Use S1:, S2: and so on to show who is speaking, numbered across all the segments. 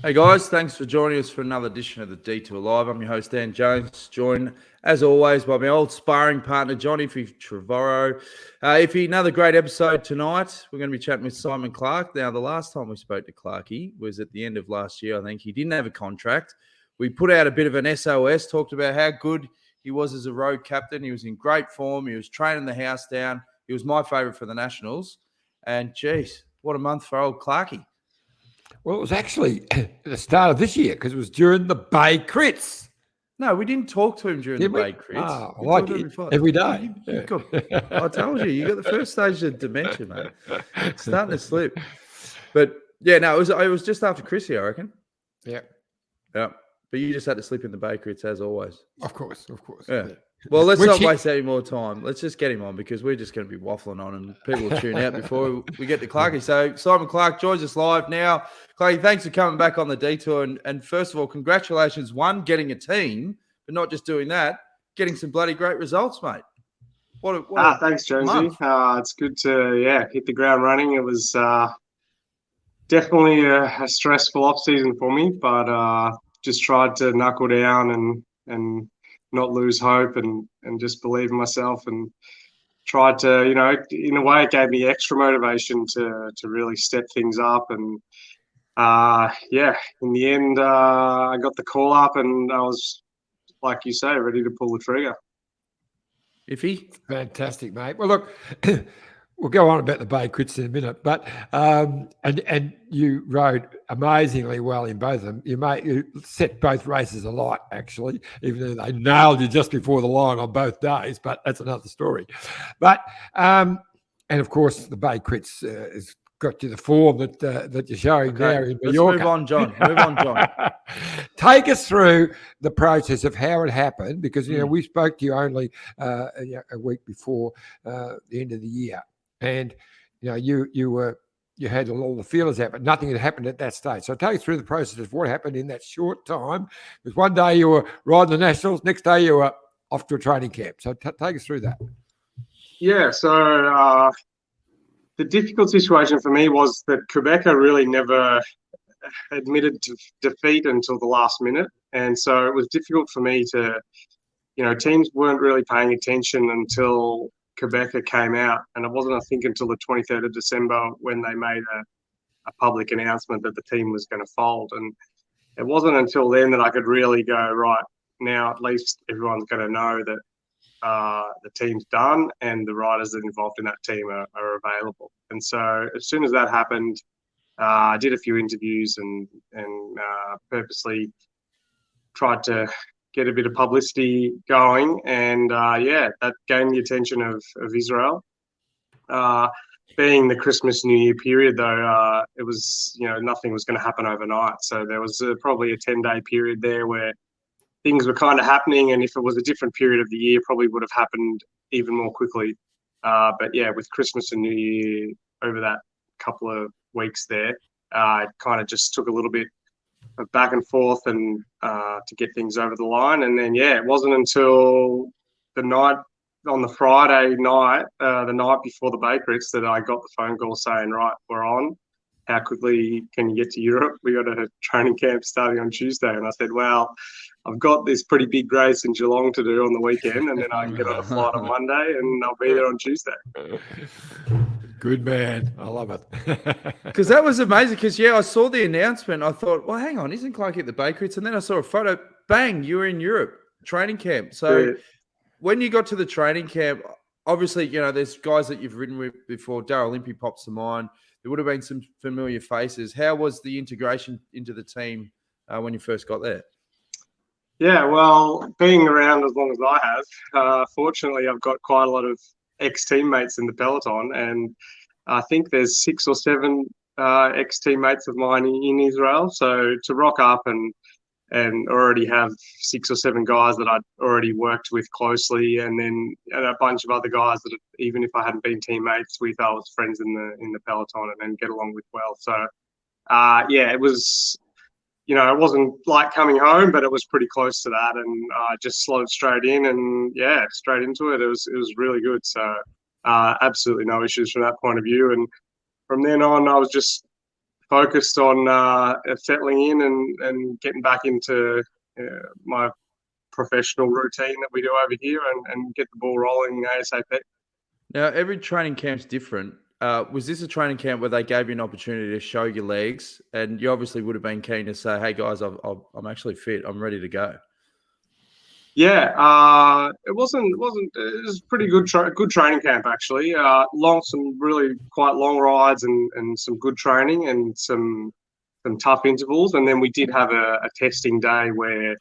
S1: Hey guys, thanks for joining us for another edition of the Detour Live. I'm your host Dan Jones, joined as always by my old sparring partner Johnny Trevorrow. Another great episode tonight. We're going to be chatting with Simon Clarke. Now, the last time we spoke to Clarkey was at the end of last year. I think he didn't have a contract. We put out a bit of an SOS, talked about how good he was as a road captain. He was in great form. He was training the house down. He was my favourite for the Nationals. And geez, what a month for old Clarkey.
S2: Well, it was actually at the start of this year because it was during the Bay Crits.
S1: No, we didn't talk to him during the Bay Crits.
S2: Oh, I did every day.
S1: I told you, you got the first stage of dementia, mate. It's starting to slip. But yeah, no, it was just after Chrissy, I reckon.
S2: Yeah.
S1: But you just had to slip in the Bay Crits as always.
S2: Of course.
S1: Yeah. Well, let's not waste any more time. Let's just get him on because we're just going to be waffling on and people will tune out before we get to Clarkey. So Simon Clarke joins us live now. Clarkey, thanks for coming back on the Detour. And first of all, congratulations, one, getting a team, but not just doing that, getting some bloody great results, mate.
S3: Thanks, Jonesy. It's good to, hit the ground running. It was definitely a stressful off-season for me, but just tried to knuckle down and not lose hope and just believe in myself and tried to, in a way it gave me extra motivation to really step things up. And in the end, I got the call up and I was, like you say, ready to pull the trigger.
S2: Fantastic, mate. Well, look, we'll go on about the Bay Crits in a minute, but and you rode amazingly well in both of them. You set both races alight, actually, even though they nailed you just before the line on both days. But that's another story. But and of course, the Bay Crits has got you the form that you're showing there in Mallorca.
S1: Move on, John.
S2: Take us through the process of how it happened, because we spoke to you only a week before the end of the year. And you had all the feelers out, but nothing had happened at that stage. So take us through the process of what happened in that short time. Because one day you were riding the Nationals, next day you were off to a training camp. So take us through that.
S3: Yeah. So the difficult situation for me was that Quebecer really never admitted to defeat until the last minute, and so it was difficult for me to, teams weren't really paying attention until Quebecer came out, and it wasn't, I think, until the 23rd of December when they made a public announcement that the team was going to fold. And it wasn't until then that I could really go, right, now at least everyone's going to know that the team's done and the riders that are involved in that team are available. And so as soon as that happened, I did a few interviews and purposely tried to get a bit of publicity going, and that gained the attention of Israel. Being the Christmas New Year period, though, it was, nothing was going to happen overnight. So there was probably a 10-day period there where things were kind of happening, and if it was a different period of the year, probably would have happened even more quickly. But yeah, with Christmas and New Year over that couple of weeks there, it kind of just took a little bit of back and forth and to get things over the line. And then, it wasn't until the night, on the Friday night, the night before the Bay Crits, that I got the phone call saying, right, we're on. How quickly can you get to Europe? We got a training camp starting on Tuesday. And I said, well, I've got this pretty big race in Geelong to do on the weekend, and then I can get on a flight on Monday and I'll be there on Tuesday.
S2: Good man. I love it.
S1: Because that was amazing. Because, I saw the announcement. I thought, well, hang on, isn't Clarke at the Bay Crits? And then I saw a photo. Bang, you were in Europe, training camp. So when you got to the training camp, obviously, there's guys that you've ridden with before. Darryl Impey pops to mind. There would have been some familiar faces. How was the integration into the team when you first got there?
S3: Yeah, well, being around as long as I have, fortunately, I've got quite a lot of ex-teammates in the peloton, and I think there's 6 or 7 ex-teammates of mine in Israel. So to rock up and already have 6 or 7 guys that I'd already worked with closely, and then a bunch of other guys that even if I hadn't been teammates with, I was friends in the peloton and then get along with well. So it was, it wasn't like coming home, but it was pretty close to that, and I just slotted straight in and straight into it. It was really good. So absolutely no issues from that point of view. And from then on, I was just focused on settling in and getting back into my professional routine that we do over here and get the ball rolling ASAP.
S1: Now, every training camp's different. Was this a training camp where they gave you an opportunity to show your legs, and you obviously would have been keen to say, "Hey guys, I'm actually fit. I'm ready to go."
S3: Yeah, it wasn't. It was a pretty good training camp actually. Some really quite long rides and some good training and some tough intervals, and then we did have a testing day where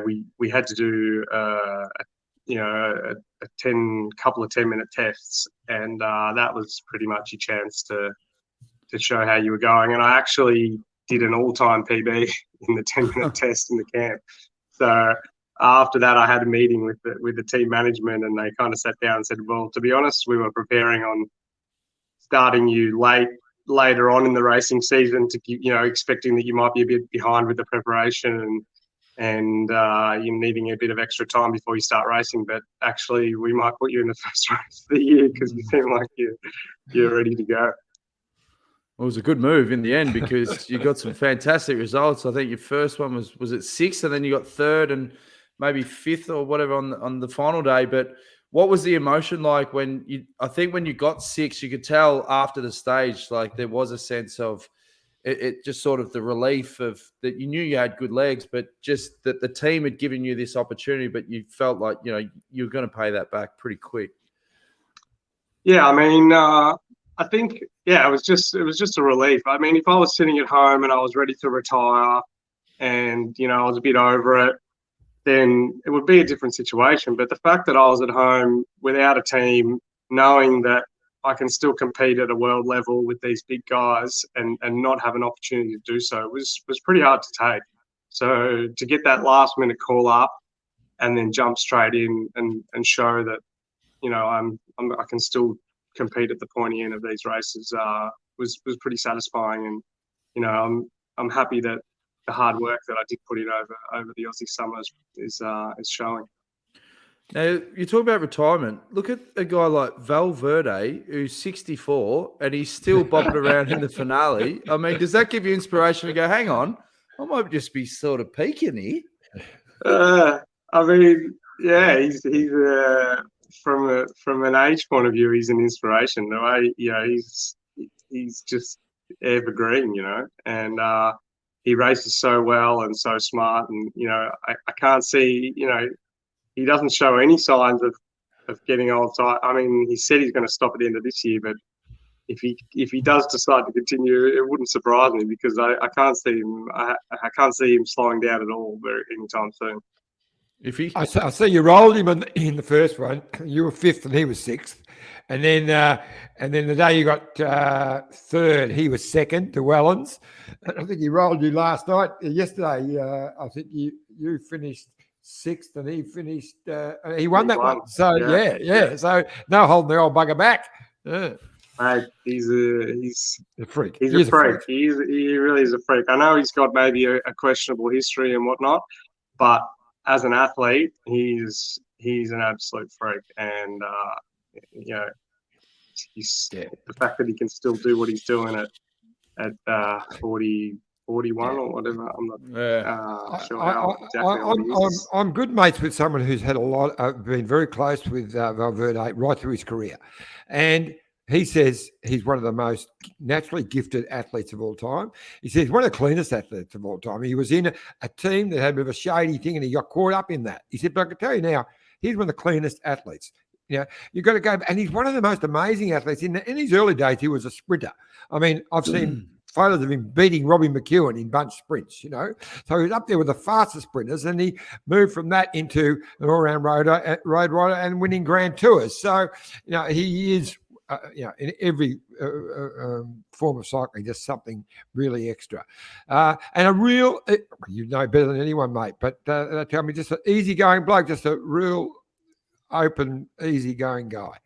S3: we had to do a couple of 10-minute tests, and that was pretty much your chance to show how you were going. And I actually did an all-time PB in the 10-minute test in the camp. So after that, I had a meeting with the team management, and they kind of sat down and said, "Well, to be honest, we were preparing on starting you later on in the racing season to expecting that you might be a bit behind with the preparation and you're needing a bit of extra time before you start racing. But actually, we might put you in the first race of the year because you seem like you're ready to go."
S1: It was a good move in the end because you got some fantastic results. I think your first one was it 6th, and then you got 3rd and maybe 5th or whatever on the final day. But what was the emotion like when I think when you got 6th, you could tell after the stage, like there was a sense of it just sort of the relief of that you knew you had good legs, but just that the team had given you this opportunity, but you felt like, you were going to pay that back pretty quick.
S3: Yeah, I mean, I think, it was just a relief. I mean, if I was sitting at home and I was ready to retire and, I was a bit over it, then it would be a different situation. But the fact that I was at home without a team, knowing that I can still compete at a world level with these big guys and not have an opportunity to do so was pretty hard to take. So to get that last minute call up and then jump straight in and show that, I can still compete at the pointy end of these races was pretty satisfying. And I'm happy that the hard work that I did put in over the Aussie summers is showing.
S1: Now, you talk about retirement. Look at a guy like Valverde, who's 64, and he's still bobbing around in the finale. I mean, does that give you inspiration to go, hang on, I might just be sort of peaking here?
S3: I mean, yeah, he's from an age point of view, he's an inspiration. The way, he's just evergreen, and he races so well and so smart. And, I can't see, he doesn't show any signs of getting old. So, I mean, he said he's going to stop at the end of this year, but if he does decide to continue, it wouldn't surprise me because I can't see him. I can't see him slowing down at all anytime soon.
S2: I see you rolled him in the first one. You were 5th and he was 6th, and then the day you got 3rd, he was 2nd to Wellens. I think he rolled you yesterday. I think you finished 6th and he finished. He won that one. So yeah. So no holding the old bugger back. Yeah.
S3: Mate, he's
S2: a freak.
S3: He's a freak. He really is a freak. I know he's got maybe a questionable history and whatnot, but as an athlete, he's an absolute freak. And the fact that he can still do what he's doing at 40, 41 or whatever. I'm not sure how
S2: I'm good mates with someone who's had been very close with Valverde right through his career, and he says he's one of the most naturally gifted athletes of all time. He says he's one of the cleanest athletes of all time. He was in a team that had a bit of a shady thing, and he got caught up in that. He said, but I can tell you now, he's one of the cleanest athletes. You've got to go, and he's one of the most amazing athletes. In his early days, he was a sprinter. I mean, I've seen photos of him beating Robbie McEwen in bunch sprints, So he was up there with the fastest sprinters, and he moved from that into an all-round road rider and winning Grand Tours. So, he is, in every form of cycling, just something really extra. And a real, you know better than anyone, mate, but they tell me just an easygoing bloke, just a real open, easygoing guy.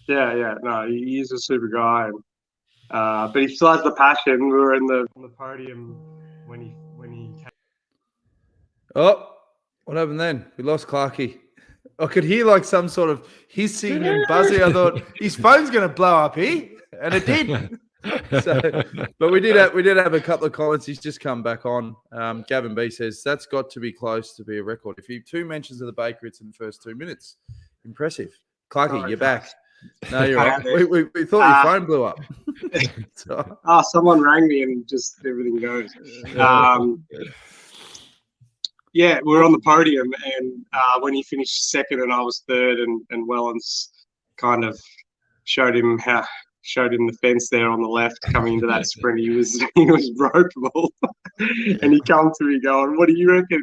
S3: Yeah. No, he is a super guy. And, but he still has the passion. We were on the podium when he came.
S1: Oh, what happened then? We lost Clarkey. I could hear like some sort of hissing and buzzing. I thought his phone's going to blow up here, and it did. But we did have a couple of comments. He's just come back on. Gavin B says that's got to be close to be a record. If you 2 mentions of the Bakerits in the first 2 minutes, impressive. Clarky, you're back. No, you're right. We thought your phone blew up.
S3: Someone rang me and just everything goes. Yeah, we were on the podium, and when he finished second and I was third, and Wellens kind of showed him the fence there on the left coming into that sprint. He was ropeable, and he come to me going, "What do you reckon?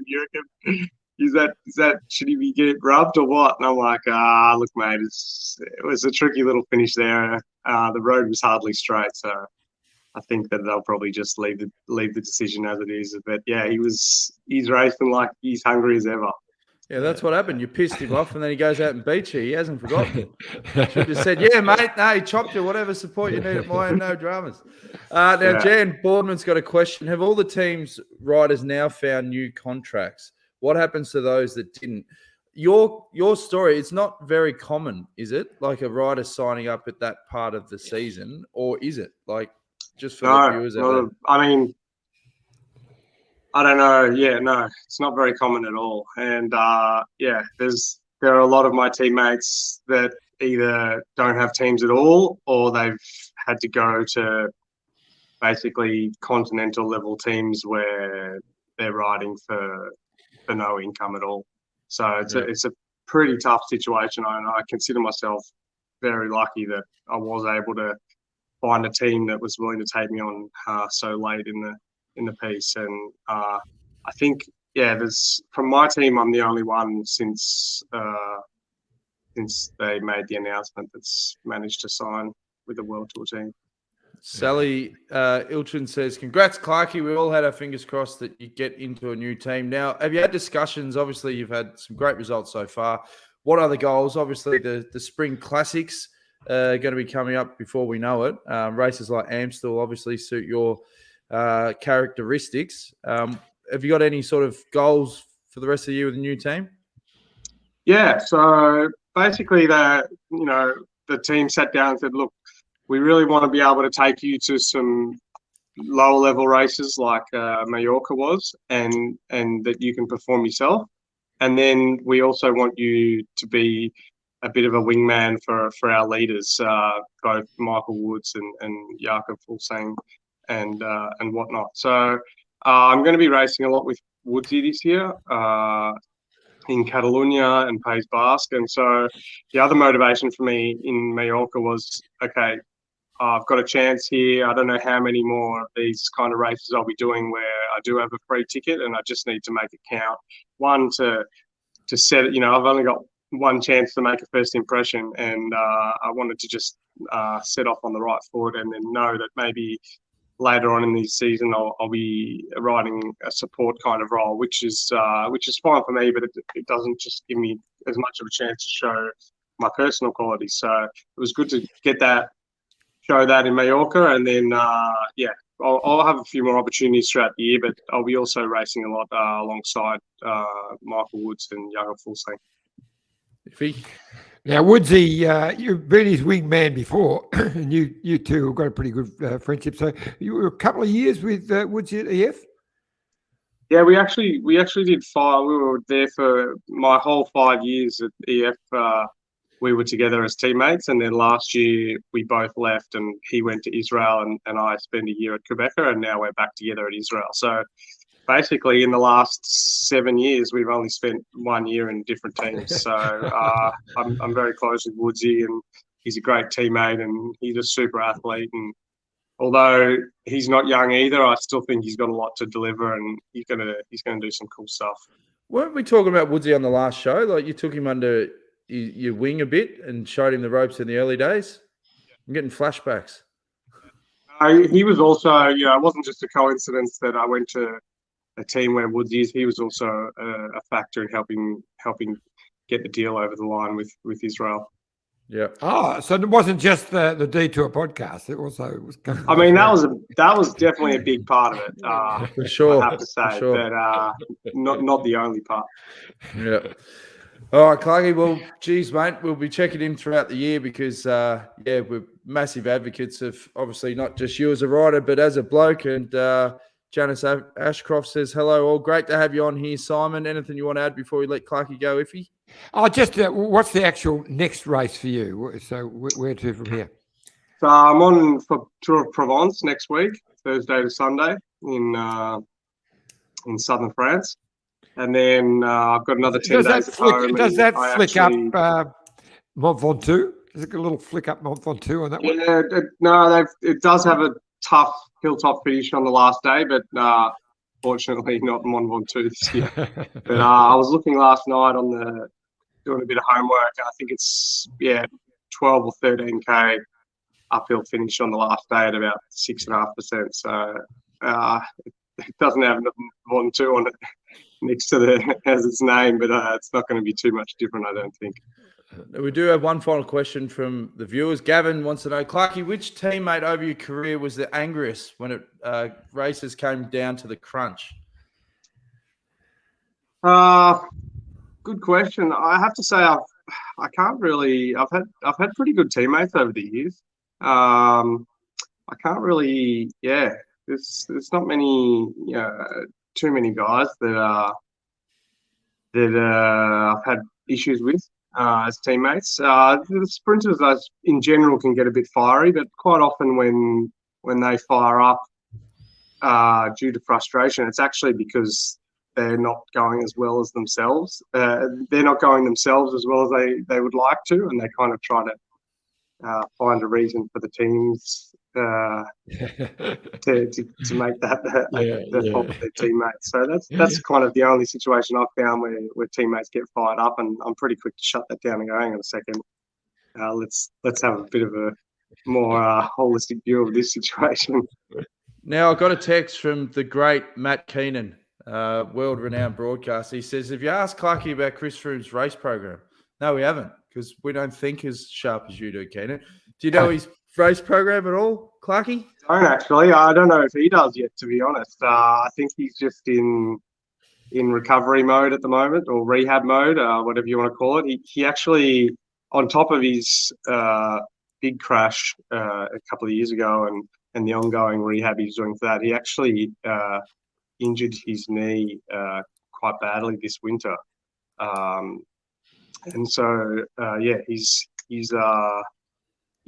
S3: Is that should he be getting rubbed or what?" And I'm like, look, mate, it was a tricky little finish there. The road was hardly straight, so I think that they'll probably just leave the decision as it is. But yeah, he's racing like he's hungry as ever.
S1: Yeah, that's what happened. You pissed him off, and then he goes out and beats you. He hasn't forgotten. Should have just said, "Yeah, mate. No, he chopped you. Whatever support you need at my end, no dramas." Jan Boardman's got a question. Have all the team's riders now found new contracts? What happens to those that didn't? Your story, it's not very common, is it? Like a rider signing up at that part of the season, or is it? Like just for the viewers?
S3: I mean, I don't know. Yeah, no, it's not very common at all. And there are a lot of my teammates that either don't have teams at all, or they've had to go to basically continental level teams where they're riding for no income at all. So it's a pretty tough situation. I consider myself very lucky that I was able to find a team that was willing to take me on so late in the piece. And I think, there's from my team, I'm the only one since they made the announcement that's managed to sign with the World Tour team.
S1: Sally Ilchin says, congrats, Clarkey. We all had our fingers crossed that you get into a new team. Now, have you had discussions? Obviously, you've had some great results so far. What are the goals? Obviously, the Spring Classics are going to be coming up before we know it. Races like Amstel obviously suit your characteristics. Have you got any sort of goals for the rest of the year with the new team?
S3: Yeah, so basically the team sat down and said, look, we really want to be able to take you to some lower level races like Mallorca was, and that you can perform yourself. And then we also want you to be a bit of a wingman for our leaders, both Michael Woods and Jakob Fuglsang and whatnot. So I'm going to be racing a lot with Woodsy this year in Catalonia and Pays Basque. And so the other motivation for me in Mallorca was, okay, I've got a chance here. I don't know how many more of these kind of races I'll be doing where I do have a free ticket, and I just need to make it count. One, to set it, I've only got one chance to make a first impression, and I wanted to just set off on the right foot, and then know that maybe later on in the season I'll be riding a support kind of role, which is fine for me, but it doesn't just give me as much of a chance to show my personal qualities. So it was good to get that, show that in Mallorca, and then I'll have a few more opportunities throughout the year, but I'll be also racing a lot alongside Michael Woods and Jakob Fuglsang.
S2: Now, Woodsy, you've been his wingman before, and you two have got a pretty good friendship. So you were a couple of years with Woodsy at EF?
S3: Yeah, we actually did 5. We were there for my whole 5 years at EF. We were together as teammates, and then last year we both left, and he went to Israel, and I spent a year at Quebecer, and now we're back together at Israel. So basically, in the last 7 years, we've only spent 1 year in different teams. So I'm very close with Woodsy, and he's a great teammate, and he's a super athlete. And although he's not young either, I still think he's got a lot to deliver, and he's gonna do some cool stuff.
S1: Weren't we talking about Woodsy on the last show? Like, you took him under your wing a bit and showed him the ropes in the early days? I'm getting flashbacks.
S3: He was also, it wasn't just a coincidence that I went to a team where Woodsy is. He was also a factor in helping get the deal over the line with Israel.
S1: Yeah.
S2: Oh, so it wasn't just the Detour podcast. It also was.
S3: I mean, that was definitely a big part of it.
S1: For sure.
S3: I have to say, but not the only part.
S1: Yeah. All right, Clarky. Well, geez, mate, we'll be checking in throughout the year because, we're massive advocates of obviously not just you as a rider, but as a bloke. And Janice Ashcroft says, hello, all. Great to have you on here, Simon. Anything you want to add before we let Clarkey go, Iffy?
S2: Oh, just what's the actual next race for you? So where to from here?
S3: So I'm on for Tour of Provence next week, Thursday to Sunday in southern France. And then I've got another 10 days at home.
S2: Does that flick up Mont Ventoux? Does it get a little flick up Mont Ventoux on that one?
S3: Yeah, it does have a tough hilltop finish on the last day, but fortunately not Mont Ventoux this year. But I was looking last night doing a bit of homework. I think it's 12 or 13k uphill finish on the last day at about 6.5%. So it doesn't have Ventoux on it next to as its name, but it's not going to be too much different, I don't think.
S1: We do have one final question from the viewers. Gavin wants to know, Clarkey, which teammate over your career was the angriest when races came down to the crunch?
S3: Good question. I have to say I've had pretty good teammates over the years. I can't really there's not many too many guys that I've had issues with as teammates. The sprinters in general can get a bit fiery, but quite often when they fire up due to frustration, it's actually because they're not going as well as themselves. They're not going themselves as well as they would like to, and they kind of try to find a reason for the teams to make that the fault of their teammates. So that's kind of the only situation I've found where teammates get fired up, and I'm pretty quick to shut that down and go, hang on a second, let's have a bit of a more holistic view of this situation.
S1: Now, I got a text from the great Matt Keenan, world-renowned broadcaster. He says, have you asked Clarkey about Chris Froome's race program? No, we haven't, because we don't think as sharp as you do, Keenan. Do you know his race program at all, Clarkey?
S3: I don't actually. I don't know if he does yet, to be honest. I think he's just in recovery mode at the moment, or rehab mode, whatever you want to call it. He actually, on top of his big crash a couple of years ago and the ongoing rehab he's doing for that, he actually injured his knee quite badly this winter. And so, he's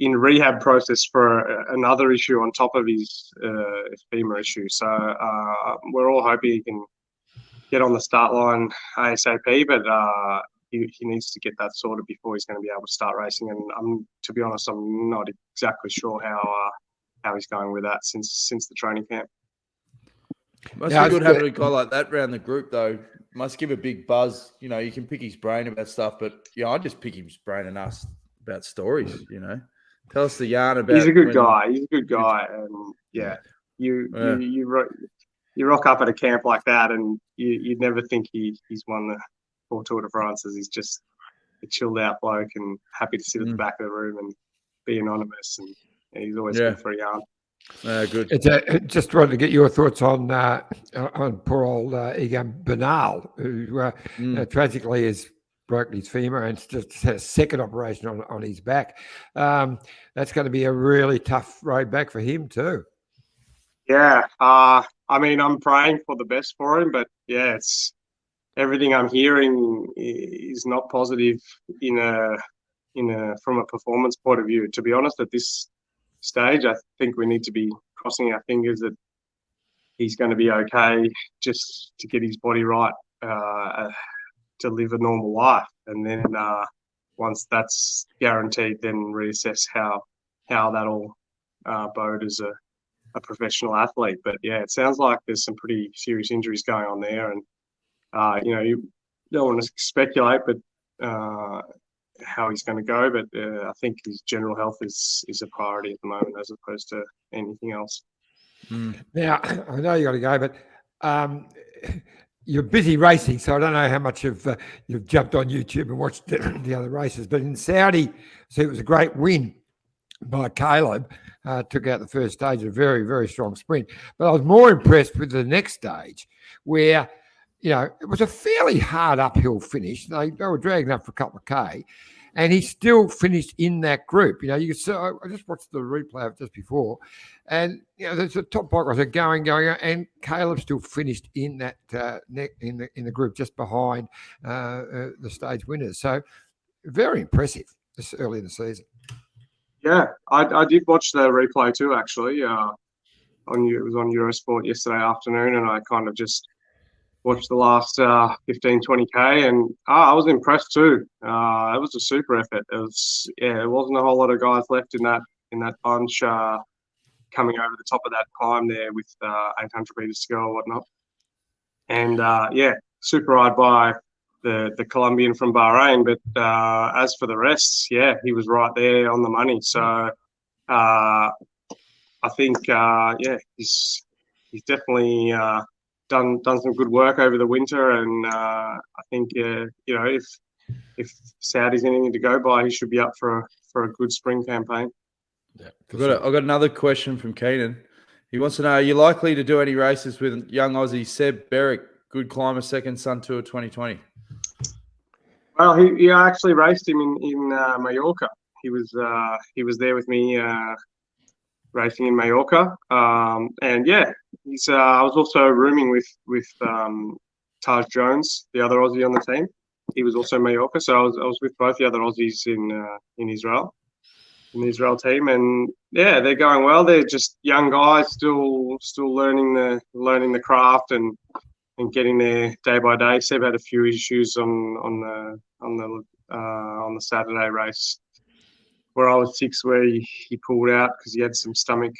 S3: in rehab process for another issue on top of his femur issue. So we're all hoping he can get on the start line ASAP, but he needs to get that sorted before he's going to be able to start racing. And to be honest, I'm not exactly sure how he's going with that since the training camp.
S1: Must be good having a guy like that around the group, though. Must give a big buzz. You know, you can pick his brain about stuff, but I just pick his brain and ask about stories. You know, tell us the yarn about.
S3: He's a good guy. And you rock up at a camp like that, and you'd never think he's won the 4 Tour de France's. He's just a chilled out bloke and happy to sit at the back of the room and be anonymous, and he's always good for a yarn.
S1: Good.
S2: Just wanted to get your thoughts on poor old Egan Bernal, who tragically has broken his femur and just had a second operation on his back. That's going to be a really tough road back for him too.
S3: Yeah, I mean, I'm praying for the best for him, but it's everything I'm hearing is not positive from a performance point of view. To be honest, at this stage, I think we need to be crossing our fingers that he's going to be okay, just to get his body right to live a normal life, and then once that's guaranteed, then reassess how that'll bode as a professional athlete. But it sounds like there's some pretty serious injuries going on there, and you don't want to speculate, but how he's going to go, but I think his general health is a priority at the moment as opposed to anything else.
S2: Now, I know you got to go, but you're busy racing, so I don't know how much you've jumped on YouTube and watched the other races. But in Saudi, so it was a great win by Caleb. Took out the first stage, a very, very strong sprint. But I was more impressed with the next stage, where it was a fairly hard uphill finish. They were dragging up for a couple of K. and he still finished in that group. You can I just watched the replay of just before, and there's a top bike was going, and Caleb still finished in that in the group just behind the stage winners. So very impressive this early in the season.
S3: Yeah, I did watch the replay too, actually. It was on Eurosport yesterday afternoon, and I kind of just watched the last 15, 20K, and I was impressed too. It was a super effort. It wasn't a whole lot of guys left in that bunch coming over the top of that climb there with 800 meters to go or whatnot. And super ride by the Colombian from Bahrain. But as for the rest, he was right there on the money. So I think he's definitely done some good work over the winter, and I think if Saudi's anything to go by, he should be up for a good spring campaign.
S1: Yeah, I've got another question from Keenan. He wants to know: are you likely to do any races with young Aussie Seb Berger, good climber, second Sun Tour 2020?
S3: Well, he actually raced him in Mallorca. He was there with me racing in Mallorca, and he's. I was also rooming with Taj Jones, the other Aussie on the team. He was also in Mallorca, so I was with both the other Aussies in Israel, in the Israel team, and they're going well. They're just young guys, still learning the craft and getting there day by day. Seb had a few issues on the Saturday race where I was 6, where he pulled out because he had some stomach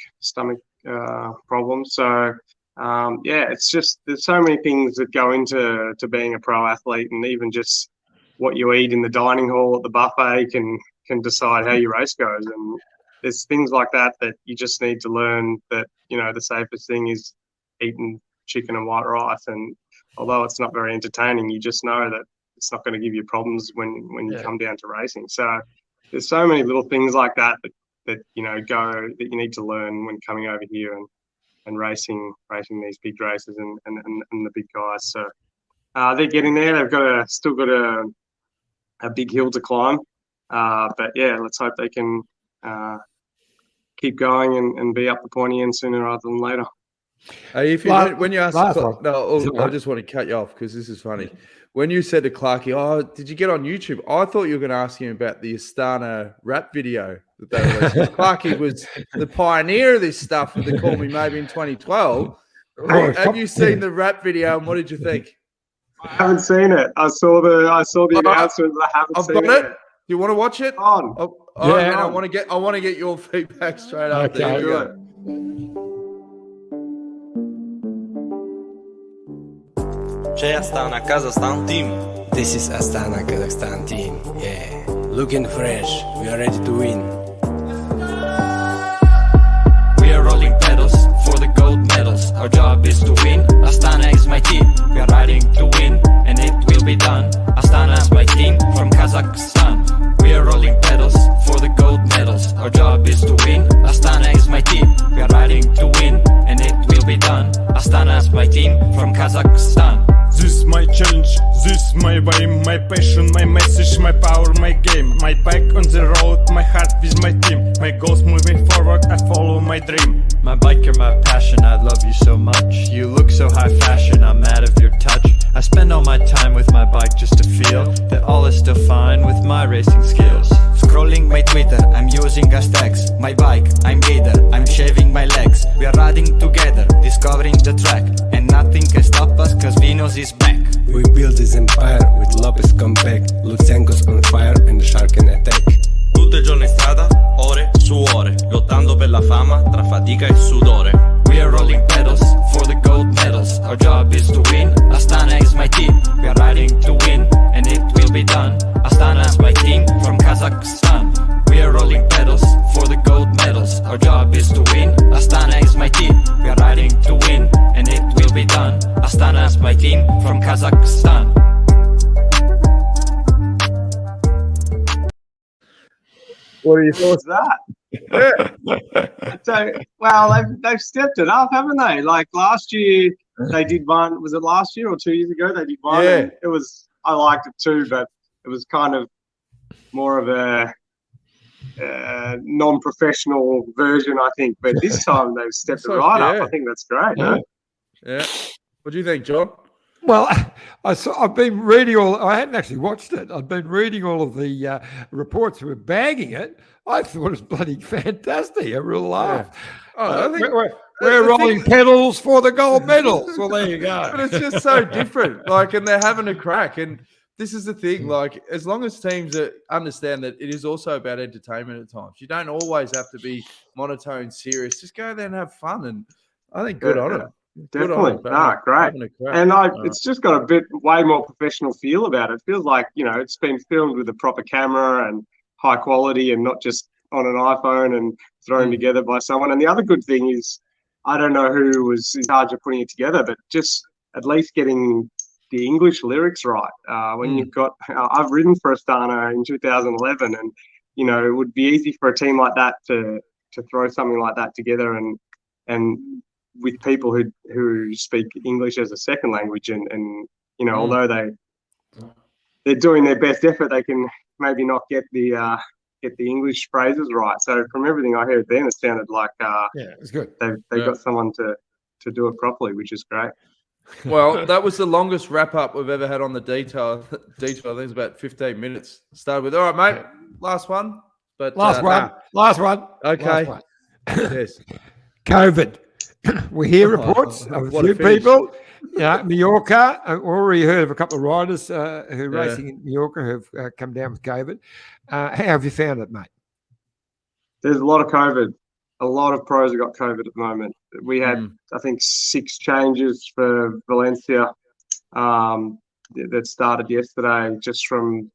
S3: problems. So it's just there's so many things that go into being a pro athlete, and even just what you eat in the dining hall at the buffet can decide how your race goes. And there's things like that you just need to learn that the safest thing is eating chicken and white rice. And although it's not very entertaining, you just know that it's not going to give you problems when you come down to racing. So there's so many little things like that you need to learn when coming over here and racing these big races and the big guys. So they're getting there. They've still got a big hill to climb. But let's hope they can keep going and be up the pointy end sooner rather than later.
S1: When you asked, I just want to cut you off because this is funny. When you said to Clarke, "Oh, did you get on YouTube?" I thought you were going to ask him about the Astana rap video that they released. Clarke was the pioneer of this stuff with the Call Me Maybe in 2012. Have you seen the rap video, and what did you think?
S3: I haven't seen it. I saw the announcement, but I haven't seen it.
S1: Do you want to watch it?
S3: On.
S1: I want to get your feedback straight up.
S2: Okay.
S3: Do it.
S4: C'è Astana, Kazakhstan team.
S5: This is Astana, Kazakhstan team. Yeah, looking fresh. We are ready to win.
S4: We are rolling pedals for the gold medals. Our job is to win. Astana is my team. We are riding to win, and it will be done. Astana is my team from Kazakhstan. We are rolling pedals for the gold medals. Our job is to win. Astana is my team. We are riding to win, and it will be done. Astana is my team from Kazakhstan.
S6: This is my challenge, this is my way, my passion, my message, my power, my game. My bike on the road, my heart with my team. My goals moving forward, I follow my dream.
S7: My bike, you're my passion, I love you so much. You look so high fashion, I'm mad of your touch. I spend all my time with my bike just to feel that all is still fine with my racing skills.
S4: Scrolling my Twitter, I'm using hashtags. My bike, I'm gator, I'm shaving my legs. We are riding together, discovering the track. And nothing can stop us, cause Venus is back.
S5: We build this empire with Lopez compact. Lutsenko's on fire and the shark can attack.
S4: Tutto il giorno in strada, ore su ore, lottando per la fama tra fatica e sudore. We are rolling pedals for the gold medals. Our job is to win. Astana is my team. We are riding to win, and it will be done. Astana is my team from Kazakhstan. We are rolling pedals for the gold medals. Our job is to win. Astana is my team. We are riding to win, and it will be done. Astana is my team from Kazakhstan.
S1: What are your thoughts?
S3: That? So, well, they've stepped it up, haven't they? Like last year, they did one. Was it last year or 2 years ago? They did one.
S1: Yeah.
S3: And I liked it too, but it was kind of more of a non-professional version, I think. But this time they've stepped it right up. I think that's great.
S1: Yeah. What do you think, John?
S2: Well, I've been reading I hadn't actually watched it. I've been reading all of the reports who were bagging it. I thought it was bloody fantastic. A real laugh.
S1: I think
S2: we're rolling pedals for the gold medals. Well, there you go.
S1: But it's just so different. And they're having a crack. And this is the thing. As long as teams understand that it is also about entertainment at times. You don't always have to be monotone, serious. Just go there and have fun. And I think good on it.
S3: Definitely. Great. And it's just got a way more professional feel about it. It feels like, it's been filmed with a proper camera and high quality and not just on an iPhone and thrown together by someone. And the other good thing is, I don't know who was in charge of putting it together, but just at least getting the English lyrics right. When you've got, I've ridden for Astana in 2011 and, it would be easy for a team like that to throw something like that together and with people who speak English as a second language and although they're doing their best effort, they can maybe not get the English phrases right. So from everything I heard then, it sounded like
S2: it's good.
S3: They've got someone to do it properly, which is great.
S1: Well, that was the longest wrap up we've ever had on the detail. I think it's about 15 minutes. Started with, all right, mate, last one. But
S2: last one.
S1: Okay.
S2: Last one.
S1: Yes.
S2: COVID. We hear reports of a few people. Mallorca. I've already heard of a couple of riders who are racing in Mallorca who have come down with COVID. How have you found it, mate?
S3: There's a lot of COVID. A lot of pros have got COVID at the moment. We had, I think, 6 changes for Valencia that started yesterday just from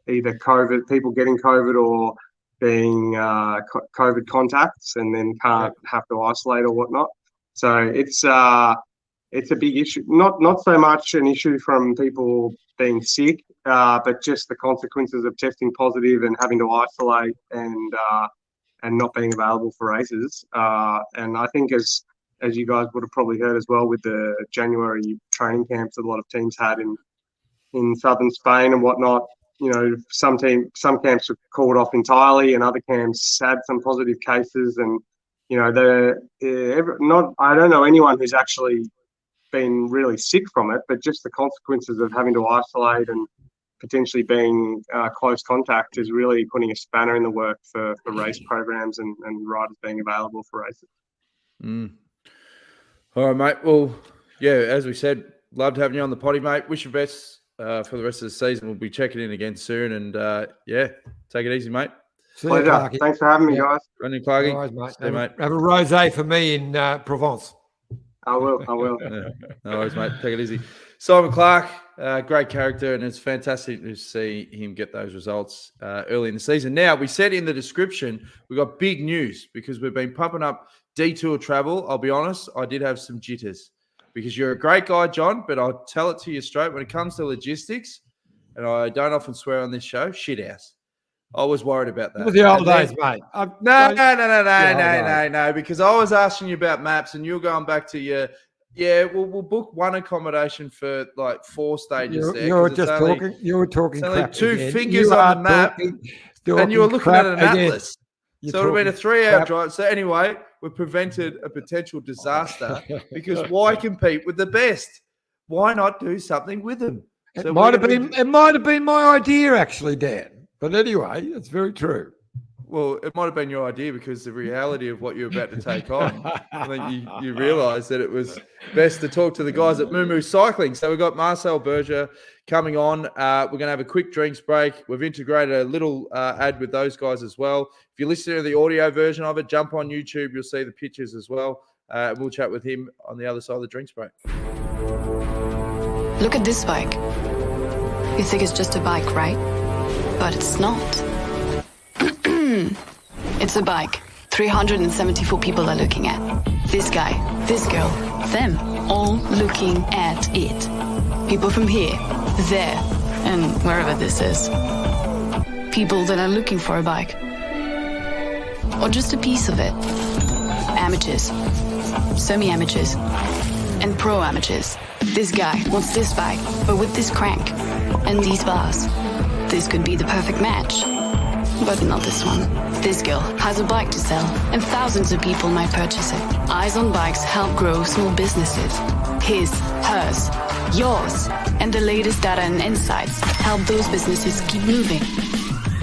S3: either COVID, people getting COVID or being COVID contacts and then can't have to isolate or whatnot. So it's a big issue. Not so much an issue from people being sick, but just the consequences of testing positive and having to isolate and not being available for races. And I think as you guys would have probably heard as well with the January training camps that a lot of teams had in southern Spain and whatnot, some camps were called off entirely and other camps had some positive cases. And, I don't know anyone who's actually been really sick from it, but just the consequences of having to isolate and potentially being close contact is really putting a spanner in the work for race programs and riders being available for races.
S1: All right, mate. Well, as we said, loved having you on the potty, mate. Wish you best for the rest of the season. We'll be checking in again soon. And, take it easy, mate.
S3: Pleasure. Thanks for having me, guys.
S1: Brendan Clarke.
S2: All right, mate.
S1: See you, mate.
S2: Have a rosé for me in Provence.
S3: I will.
S1: No worries, mate. Take it easy. Simon Clarke, great character, and it's fantastic to see him get those results early in the season. Now, we said in the description, we got big news because we've been pumping up detour travel. I'll be honest, I did have some jitters because you're a great guy, John, but I'll tell it to you straight. When it comes to logistics, and I don't often swear on this show, shit house. I was worried about that.
S2: It was the old days, mate.
S1: No, because I was asking you about maps and you're going back to we'll book one accommodation for like 4 stages there.
S2: You were talking
S1: only
S2: crap
S1: 2
S2: again.
S1: fingers on the map and you were looking at an atlas. So it would have been a 3-hour drive. So anyway, we prevented a potential disaster because why compete with the best? Why not do something with them?
S2: It might have been my idea actually, Dan. But anyway, it's very true.
S1: Well, it might have been your idea because the reality of what you're about to take on, I think you realised that it was best to talk to the guys at Mummu Cycling. So we've got Marcel Berger coming on. We're going to have a quick drinks break. We've integrated a little ad with those guys as well. If you're listening to the audio version of it, jump on YouTube. You'll see the pictures as well. We'll chat with him on the other side of the drinks break.
S8: Look at this bike. You think it's just a bike, right? But it's not. It's a bike 374 people are looking at. This guy, this girl, them, all looking at it. People from here, there, and wherever this is. People that are looking for a bike. Or just a piece of it. Amateurs, semi-amateurs, and pro-amateurs. This guy wants this bike, but with this crank and these bars. this could be the perfect match. But not this one. This girl has a bike to sell, and thousands of people might purchase it. Eyes on Bikes help grow small businesses. His, hers, yours, and the latest data and insights help those businesses keep moving.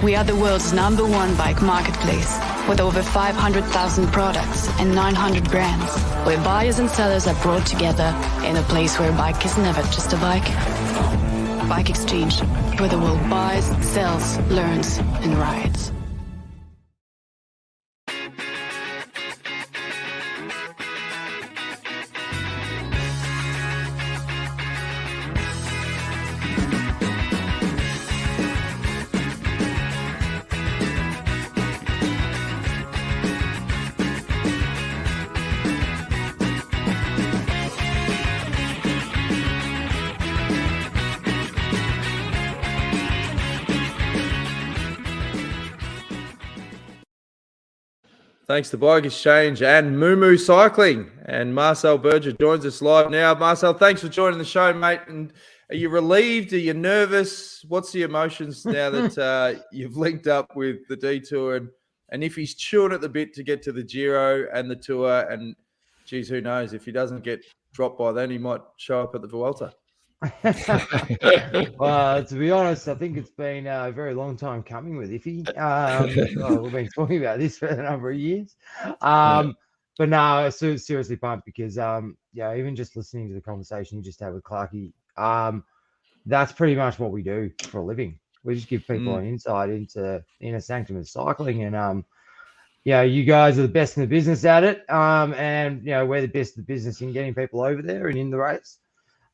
S8: We are the world's #1 bike marketplace, with over 500,000 products and 900 brands, where buyers and sellers are brought together in a place where a bike is never just a bike. Bike Exchange, where the world buys, sells, learns, and rides.
S1: Thanks to Bike Exchange and Mummu Cycling. And Marcel Berger joins us live now. Marcel, thanks for joining the show, mate. And are you relieved? Are you nervous? What's the emotions now that you've linked up with the Detour? And if he's chewing at the bit to get to the Giro and the Tour, and geez, who knows? If he doesn't get dropped by then, he might show up at the Vuelta.
S9: Well, to be honest, I think it's been a very long time coming with Iffy. We've been talking about this for a number of years. But no, seriously pumped because, even just listening to the conversation you just had with Clarke, that's pretty much what we do for a living. We just give people an insight into the inner sanctum of cycling. And, you guys are the best in the business at it. And we're the best in the business in getting people over there and in the race.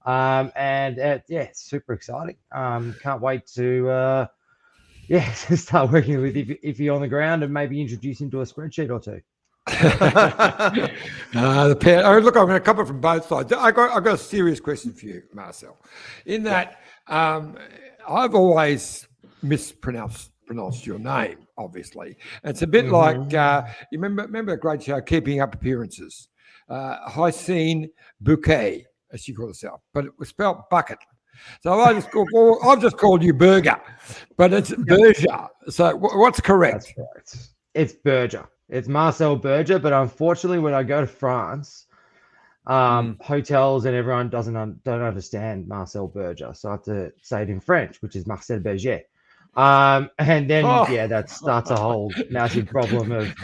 S9: It's super exciting. Can't wait to start working with Iffy on the ground and maybe introduce him to a spreadsheet or two.
S2: Look, I'm going to cover from both sides. I got a serious question for you, Marcel. In that, I've always mispronounced your name. Obviously, it's a bit like you remember a great show, Keeping Up Appearances. Hyacinth Bouquet, as she called herself, but it was spelled bucket. So I've just called you Berger, but it's Berger. So what's correct?
S9: That's correct. It's Berger. It's Marcel Berger, but unfortunately, when I go to France, hotels and everyone don't understand Marcel Berger, so I have to say it in French, which is Marcel Berger. And then that starts a whole massive problem of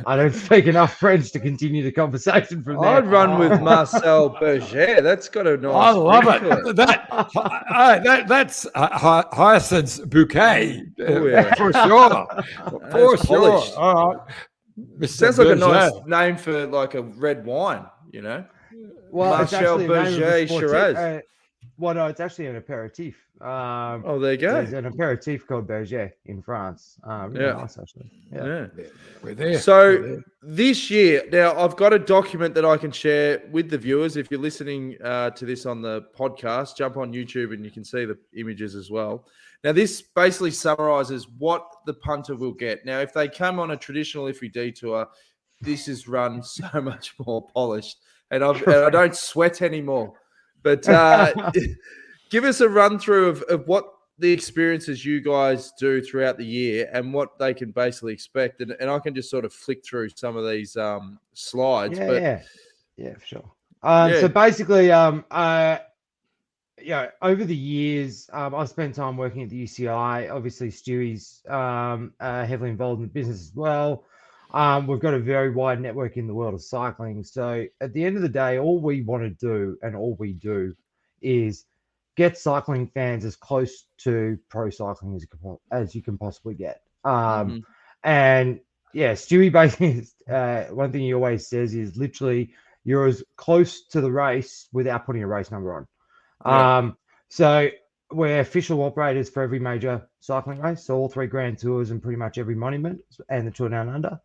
S9: I don't speak enough French to continue the conversation from there.
S1: I'd run with Marcel Berger. That's got a nice.
S2: I love it. That's Hyacinth's Bouquet for sure. For sure. All right.
S1: Sounds like a nice name for like a red wine,
S9: Well,
S1: Marcel Berger Shiraz.
S9: No, it's actually an aperitif.
S1: There you go.
S9: There's an aperitif called Berger in France. Nice, actually. Yeah.
S2: We're there.
S1: So this year, now I've got a document that I can share with the viewers. If you're listening to this on the podcast, jump on YouTube and you can see the images as well. Now, this basically summarizes what the punter will get. Now, if they come on a traditional Iffy Detour, this is run so much more polished, and I don't sweat anymore. But give us a run through of what the experiences you guys do throughout the year and what they can basically expect. And I can just sort of flick through some of these slides.
S9: Yeah, for sure. So basically, over the years, I've spent time working at the UCI. Obviously, Stewie's heavily involved in the business as well. We've got a very wide network in the world of cycling. So at the end of the day, all we want to do and all we do is get cycling fans as close to pro cycling as you can possibly get. And Stewie basically, one thing he always says is literally you're as close to the race without putting a race number on. So we're official operators for every major cycling race. So all 3 Grand Tours and pretty much every monument and the Tour Down Under.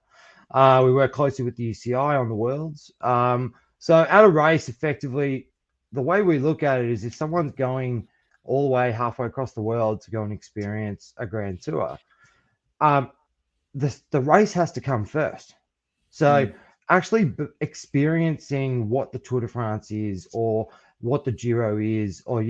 S9: We work closely with the UCI on the Worlds. So at a race, effectively, the way we look at it is if someone's going all the way halfway across the world to go and experience a Grand Tour, the race has to come first. So actually experiencing what the Tour de France is or what the Giro is or,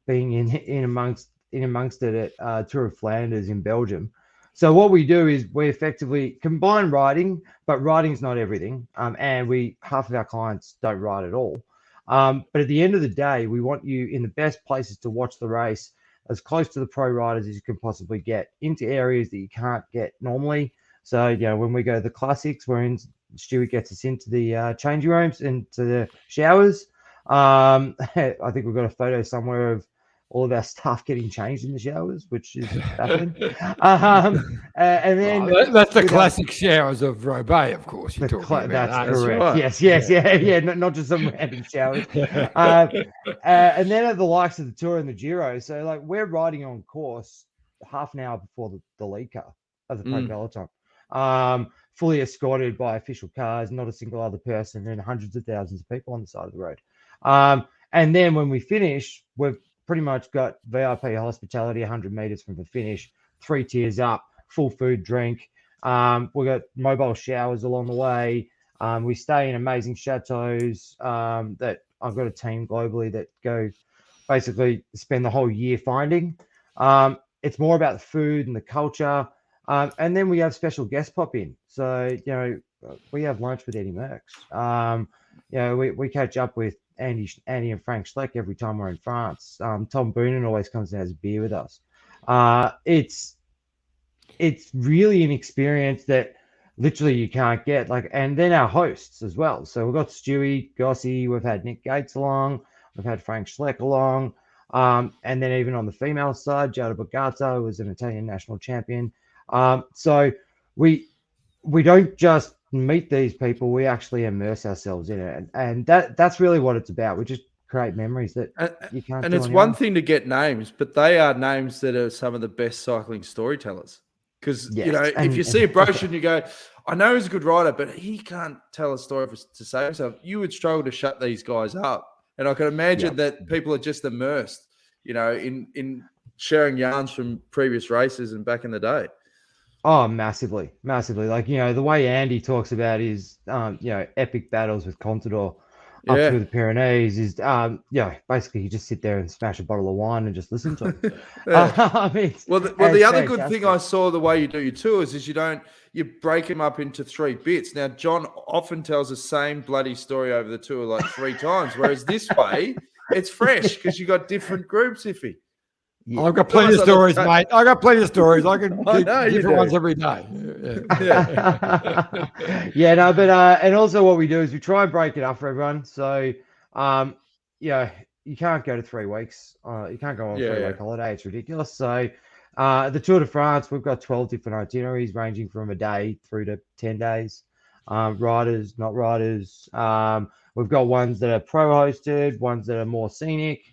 S9: being in amongst in amongst it at Tour of Flanders in Belgium. So what we do is we effectively combine riding, but riding's not everything. And half of our clients don't ride at all. But at the end of the day, we want you in the best places to watch the race, as close to the pro riders as you can possibly get, into areas that you can't get normally. So, you know, when we go to the classics, Stuart gets us into the changing rooms, into the showers. I think we've got a photo somewhere of all of our staff getting changed in the showers, which is baffling. And then
S2: that's the classic showers of Roubaix, of course. You're talking about.
S9: That's correct.
S2: Right.
S9: Yes. Yeah. Not just some random showers. And then at the likes of the Tour and the Giro, so like we're riding on course half an hour before the lead car of the pro peloton, fully escorted by official cars, not a single other person, and hundreds of thousands of people on the side of the road. And then when we finish, we've pretty much got VIP hospitality 100 meters from the finish, 3 tiers up, full food, drink. We've got mobile showers along the way. We stay in amazing chateaus that I've got a team globally that go basically spend the whole year finding. It's more about the food and the culture. And then we have special guests pop in. So, you know, we have lunch with Eddie Merckx. You know, we catch up with Andy and Frank Schleck every time we're in France. Tom Boonen always comes and has a beer with us. It's really an experience that literally you can't get. And then our hosts as well. So we've got Stewie, Gossi, we've had Nick Gates along, we've had Frank Schleck along, and then even on the female side, Giada Bogata was an Italian national champion. So we don't just meet these people, we actually immerse ourselves in it, and that's really what it's about. We just create memories that you can't.
S1: And it's one thing to get names, but they are names that are some of the best cycling storytellers. Because you know, if you see a brochure and you go, I know he's a good rider, but he can't tell a story to save himself, you would struggle to shut these guys up. And I can imagine that people are just immersed, you know, in sharing yarns from previous races and back in the day.
S9: Oh, massively. Like, you know, the way Andy talks about his, you know, epic battles with Contador up through the Pyrenees is, basically you just sit there and smash a bottle of wine and just listen to him.
S1: The other good thing I saw the way you do your tours is you break them up into 3 bits. Now, John often tells the same bloody story over the tour like 3 times, whereas this way it's fresh because you got different groups, Iffy.
S2: Yeah. I've got plenty of stories, mate. I can keep different ones every day.
S9: And also what we do is we try and break it up for everyone. So, you can't go to 3 weeks. You can't go on a 3-week holiday. It's ridiculous. So, the Tour de France, we've got 12 different itineraries ranging from a day through to 10 days. Riders, not riders. We've got ones that are pro-hosted, ones that are more scenic.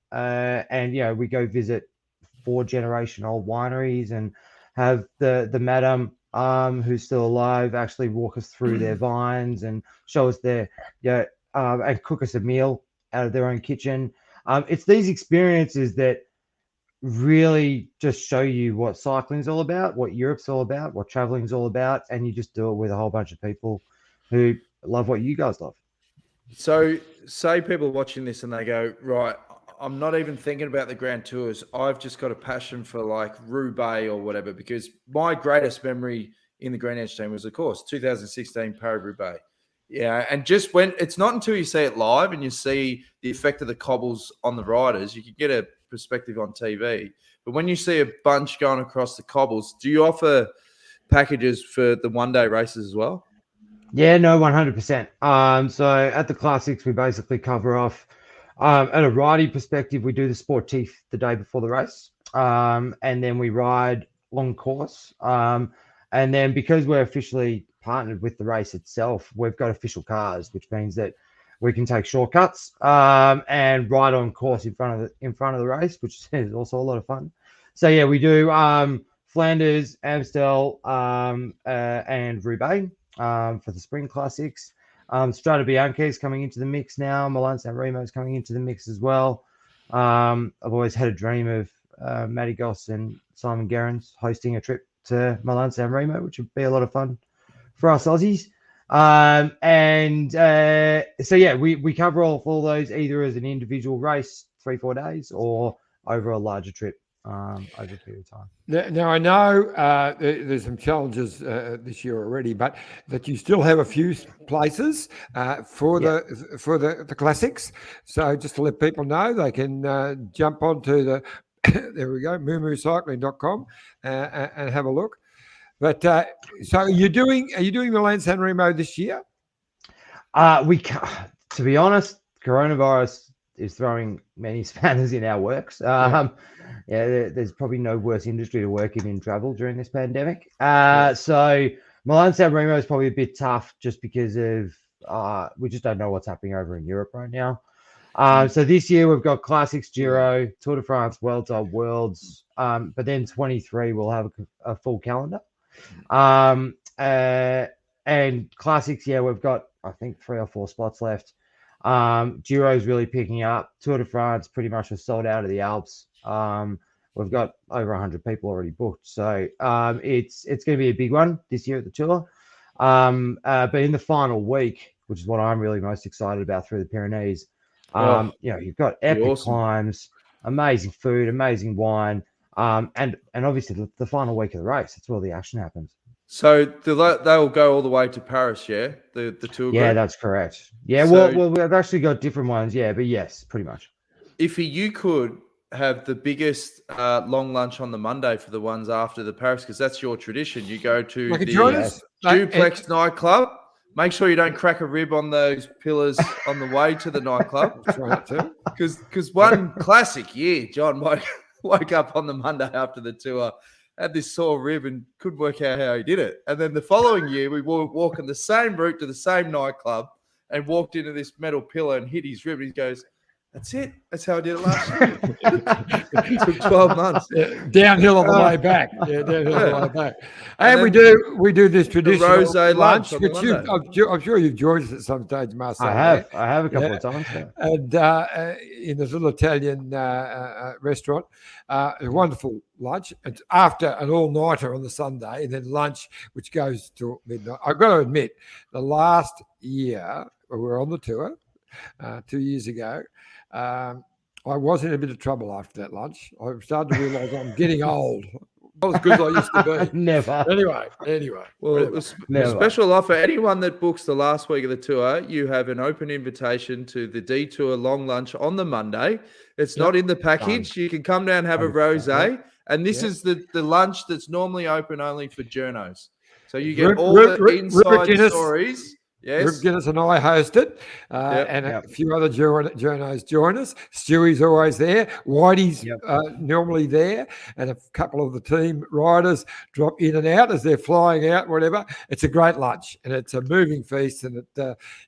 S9: And you know, we go visit 4-generation-old wineries and have the madam who's still alive actually walk us through their vines and show us their and cook us a meal out of their own kitchen. It's these experiences that really just show you what cycling's all about, what Europe's all about, what traveling's all about, and you just do it with a whole bunch of people who love what you guys love.
S1: So say people watching this and they go, right, I'm not even thinking about the Grand Tours. I've just got a passion for like Roubaix or whatever, because my greatest memory in the Green Edge team was, of course, 2016 Paris-Roubaix. Yeah, and just when it's not until you see it live and you see the effect of the cobbles on the riders, you can get a perspective on TV. But when you see a bunch going across the cobbles, do you offer packages for the one-day races as well?
S9: Yeah, no, 100%. So at the Classics, we basically cover off. At a riding perspective, we do the sportif the day before the race, and then we ride long course. And then because we're officially partnered with the race itself, we've got official cars, which means that we can take shortcuts and ride on course in front of the race, which is also a lot of fun. So yeah, we do Flanders, Amstel, and Roubaix for the Spring Classics. Strade Bianche is coming into the mix now. Milan San Remo is coming into the mix as well. I've always had a dream of Matty Goss and Simon Gerrans hosting a trip to Milan San Remo, which would be a lot of fun for us Aussies. So yeah, we cover all those either as an individual race, 3-4 days, or over a larger trip over a period of time.
S2: Now I know there's some challenges this year already, but that you still have a few places for the classics. So just to let people know, they can jump onto the there we go, mummucycling.com and have a look. But so are you doing Milan San Remo this year?
S9: We can't, to be honest, coronavirus is throwing many spanners in our works. There's probably no worse industry to work in travel during this pandemic. So Milan San Remo is probably a bit tough just because of we just don't know what's happening over in Europe right now. So this year we've got Classics, Giro, Tour de France, Vuelta, Worlds, but then 23 we'll have a full calendar. And Classics, we've got I think 3 or 4 spots left. Giro's really picking up. Tour de France pretty much was sold out of the Alps. We've got over 100 people already booked, so it's going to be a big one this year at the Tour. But in the final week, which is what I'm really most excited about through the Pyrenees, you've got epic climbs, amazing food, amazing wine, and obviously the final week of the race. That's where all the action happens.
S1: So they'll go all the way to Paris, yeah? The Tour group?
S9: Yeah, that's correct. Yeah, so, well, we've actually got different ones, but yes, pretty much.
S1: If you could have the biggest long lunch on the Monday for the ones after the Paris, because that's your tradition. You go to the Duplex nightclub. Make sure you don't crack a rib on those pillars on the way to the nightclub.
S2: Try not to.
S1: Because one classic year, John woke up on the Monday after the Tour, had this sore rib and couldn't work out how he did it. And then the following year, we were walking the same route to the same nightclub and walked into this metal pillar and hit his rib. And he goes, "That's it. That's how I did it last year." It took 12 months.
S2: Downhill on the way back. Downhill on the way back. And we do this traditional
S1: rosé lunch,
S2: which I'm sure you've joined us at some stage, Marcel.
S9: I have a couple of times.
S2: And in this little Italian restaurant, a wonderful lunch. It's after an all-nighter on the Sunday, and then lunch, which goes till midnight. I've got to admit, the last year we were on the Tour, 2 years ago, I was in a bit of trouble after that lunch. I started to realise I'm getting old. Not as good as I used to be.
S9: Never.
S2: Anyway.
S1: Well, a special offer. Anyone that books the last week of the Tour, you have an open invitation to the Detour long lunch on the Monday. It's not in the package. You can come down and have a rosé. And this is the lunch that's normally open only for journos. So you get all the inside stories. Yes.
S2: Rip Guinness and I host it, and a few other journos join us. Stewie's always there. Whitey's normally there, and a couple of the team riders drop in and out as they're flying out, whatever. It's a great lunch, and it's a moving feast, and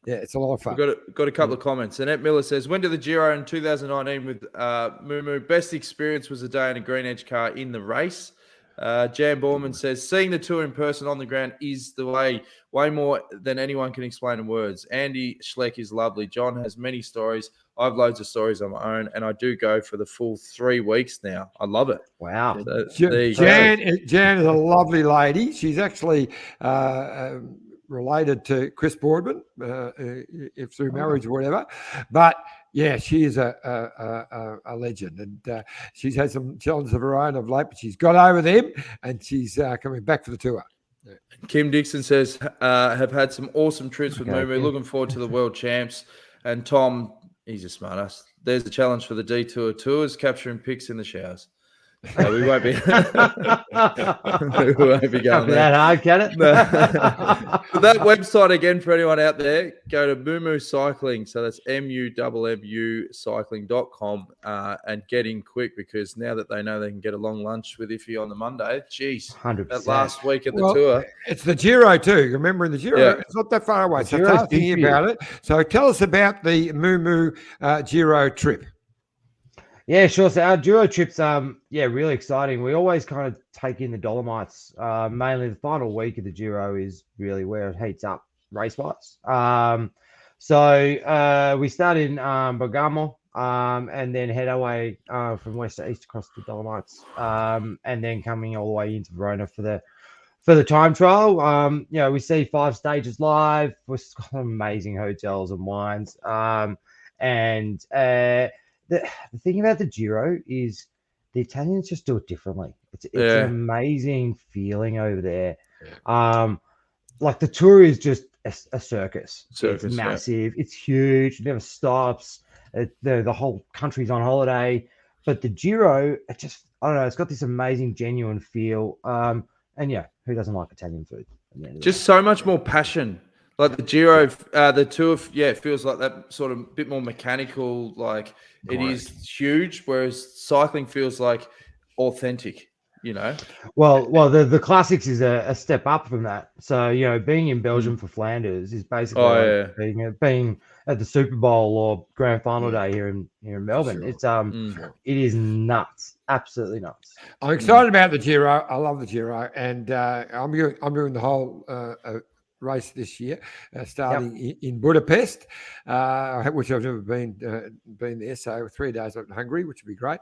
S2: it's a lot of fun.
S1: We've got a couple of comments. Annette Miller says, "Went to the Giro in 2019 with Mummu. Best experience was a day in a green edge car in the race." Jan Borman says, "Seeing the Tour in person on the ground is the way more than anyone can explain in words. Andy Schleck is lovely. John has many stories. I have loads of stories of my own, and I do go for the full 3 weeks now. I love it."
S9: Wow.
S1: So,
S2: Jan is a lovely lady. She's actually related to Chris Boardman, if through marriage or whatever. But yeah, she is a legend, and she's had some challenges of her own of late, but she's got over them, and she's coming back for the Tour.
S1: Kim Dixon says, "Have had some awesome trips with Mummu. Looking forward to the World Champs." And Tom, he's a smart ass. There's a challenge for the Detour Tours, capturing pics in the showers. We won't be. We won't be going there.
S9: That hard, can it?
S1: No. But that website again for anyone out there, go to Mummu Cycling. So that's MUMMU cycling.com and get in quick, because now that they know they can get a long lunch with Iffy on the Monday, geez,
S9: 100%.
S1: That last week at the Tour.
S2: It's the Giro too. Remember, in the Giro, it's not that far away. So start thinking about it. So tell us about the Mummu Giro trip.
S9: Yeah, sure. So our Giro trips, really exciting. We always kind of take in the Dolomites. Mainly the final week of the Giro is really where it heats up race-wise. So we start in Bergamo and then head our way from west to east across the Dolomites, and then coming all the way into Verona for the time trial. We see 5 stages live. We've got amazing hotels and wines, and the thing about the Giro is the Italians just do it differently. It's an amazing feeling over there. Like the Tour is just a circus. It's massive. It's huge. It never stops. The whole country's on holiday. But the Giro, I don't know. It's got this amazing, genuine feel. And yeah, who doesn't like Italian food?
S1: Just so much more passion. Like the Giro, the Tour, it feels like that sort of bit more mechanical. Like it is huge, whereas cycling feels like authentic.
S9: Well, the classics is a step up from that. So being in Belgium for Flanders is basically being at the Super Bowl or Grand Final day here in Melbourne. Sure. It is nuts, absolutely nuts.
S2: I'm excited about the Giro. I love the Giro, and I'm doing the whole race this year, starting in Budapest, which I've never been there. So 3 days up in Hungary, which would be great,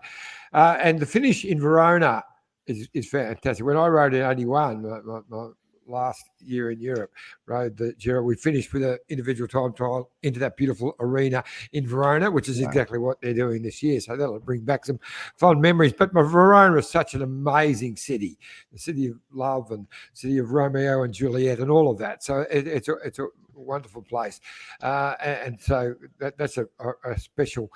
S2: and the finish in Verona is fantastic. When I rode in 81, my last year in Europe, rode the Giro, we finished with an individual time trial into that beautiful arena in Verona, which is exactly what they're doing this year. So that'll bring back some fond memories. But Verona is such an amazing city, the city of love and city of Romeo and Juliet and all of that. So it's a wonderful place. And so that's a special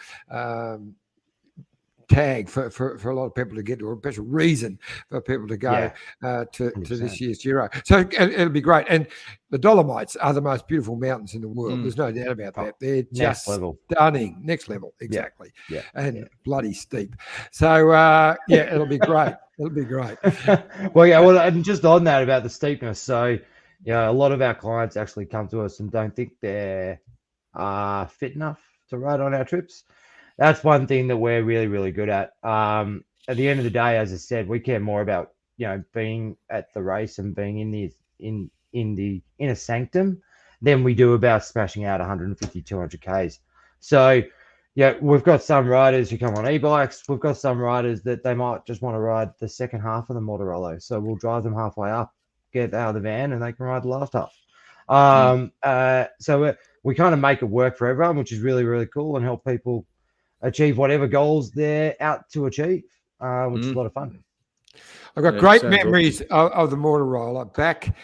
S2: tag for a lot of people to get to, or a special reason for people to go to this year's Giro. So it'll be great. And the Dolomites are the most beautiful mountains in the world. There's no doubt about that. They're just stunning. Next level, exactly.
S9: Yeah.
S2: And bloody steep. So, it'll be great. It'll be great.
S9: Well, and just on that about the steepness. So, a lot of our clients actually come to us and don't think they're fit enough to ride on our trips. That's one thing that we're really, really good at. At the end of the day, as I said, we care more about being at the race and being in a sanctum than we do about smashing out 150, 200 Ks. So, we've got some riders who come on e-bikes. We've got some riders that they might just want to ride the second half of the Mortarello. So we'll drive them halfway up, get out of the van, and they can ride the last half. So we kind of make it work for everyone, which is really, really cool, and help people achieve whatever goals they're out to achieve, which is a lot of fun.
S2: I've got great memories of the Mortarello back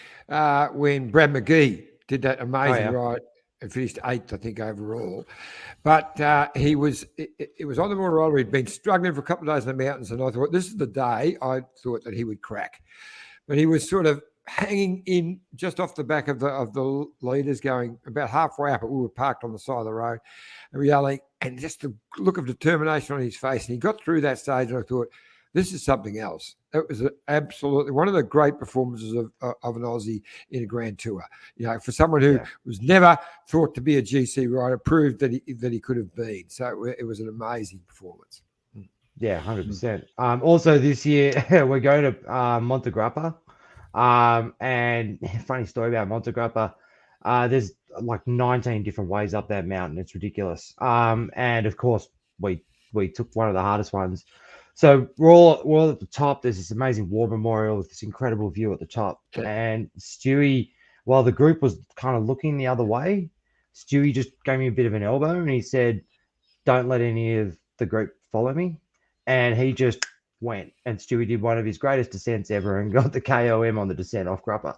S2: when Brad McGee did that amazing ride and finished 8th, I think, overall. But it was on the Mortarello. He'd been struggling for a couple of days in the mountains, and I thought, this is the day I thought that he would crack. But he was sort of hanging in just off the back of the leaders, going about halfway up, but we were parked on the side of the road and yelling, and just the look of determination on his face. And he got through that stage, and I thought, this is something else. It was absolutely one of the great performances of an Aussie in a Grand Tour. For someone who was never thought to be a GC rider, proved that he could have been. So it was an amazing performance.
S9: Yeah, 100%. Also this year we're going to Montegrappa. And funny story about Montegrappa, there's like 19 different ways up that mountain. It's ridiculous. And of course we took one of the hardest ones. So we're all at the top. There's this amazing war memorial with this incredible view at the top. And Stewie, while the group was kind of looking the other way, Stewie just gave me a bit of an elbow and he said, don't let any of the group follow me. And he just went, and Stewie did one of his greatest descents ever and got the KOM on the descent off Grappa.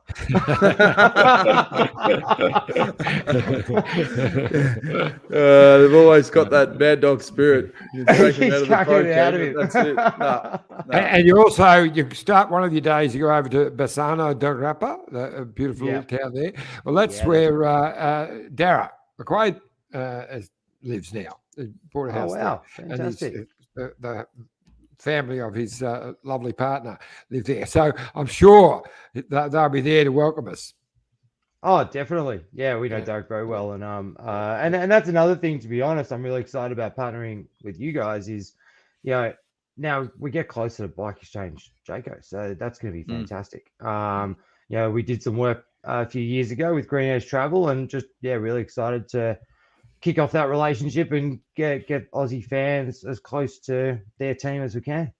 S1: They've always got that mad dog spirit. You take him out of the
S9: That's
S1: it.
S2: No. And you start one of your days, you go over to Bassano del Grappa, a beautiful little town there. Well, that's where Dara McQuaid lives now. He bought a house
S9: wow.
S2: there.
S9: Fantastic.
S2: And the family of his lovely partner live there. So I'm sure they'll be there to welcome us.
S9: Oh, definitely. Yeah, we know Derek very well. And that's another thing, to be honest, I'm really excited about partnering with you guys is, now we get closer to Bike Exchange Jayco. So that's going to be fantastic. We did some work a few years ago with Greenhouse Travel and just, really excited to kick off that relationship and get Aussie fans as close to their team as we can.